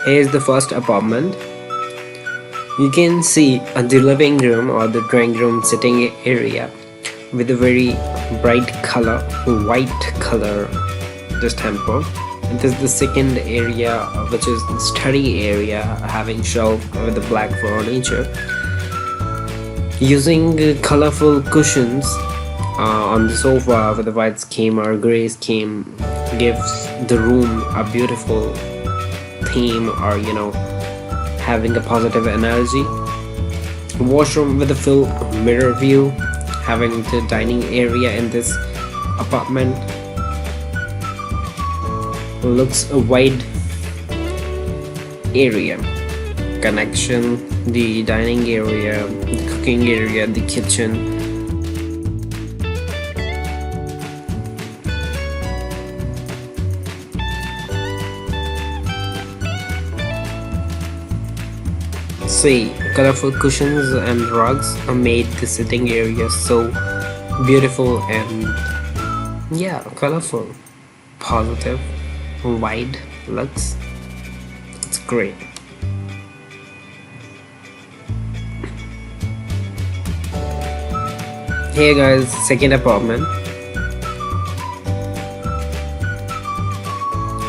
Here's the first apartment. You can see the living room or the drawing room sitting area with a very bright color, white color, this temple. And this is the second area, which is the study area, having shelf with the black furniture. Using colorful cushions on the sofa with a white scheme or gray scheme gives the room a beautiful theme, or having a positive energy. Washroom with a full mirror view, having the dining area in this apartment. Looks a wide area connection, the dining area, the cooking area, the kitchen. See, colorful cushions and rugs made the sitting area so beautiful and colorful, positive, wide looks. It's great. Here guys, second apartment.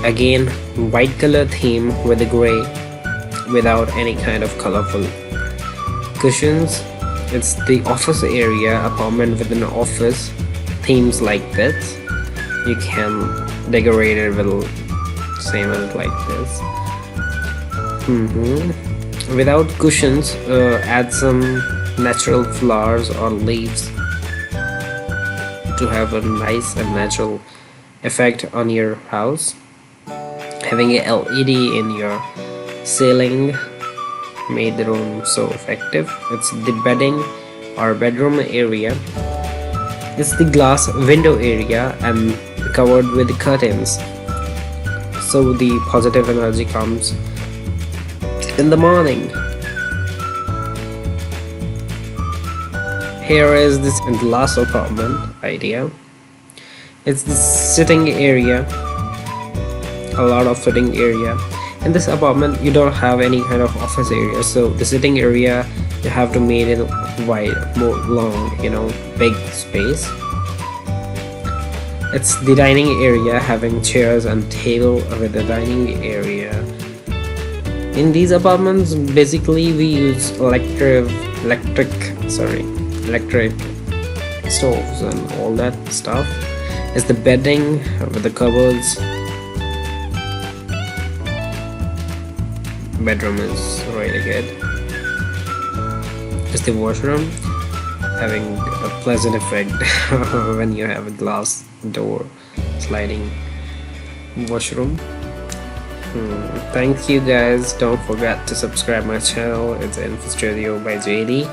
Again, white color theme with the gray without any kind of colorful cushions. It's the office area, apartment within an office, themes like this. You can decorate it with same as like this. Without cushions, add some natural flowers or leaves to have a nice and natural effect on your house. Having a LED in your ceiling made the room so effective. It's the bedding or bedroom area. It's the glass window area and covered with curtains, so the positive energy comes in the morning. Here is this in the last apartment idea. It's the sitting area, a lot of sitting area. In this apartment you don't have any kind of office area, so the sitting area you have to make it wide, more long, big space. It's the dining area, having chairs and table with the dining area. In these apartments basically we use electric stoves and all that stuff. It's the bedding with the cupboards. Bedroom is really good. It's the washroom, having a pleasant effect when you have a glass door sliding washroom. Thank you guys. Don't forget to subscribe my channel. It's Info Studio by JD.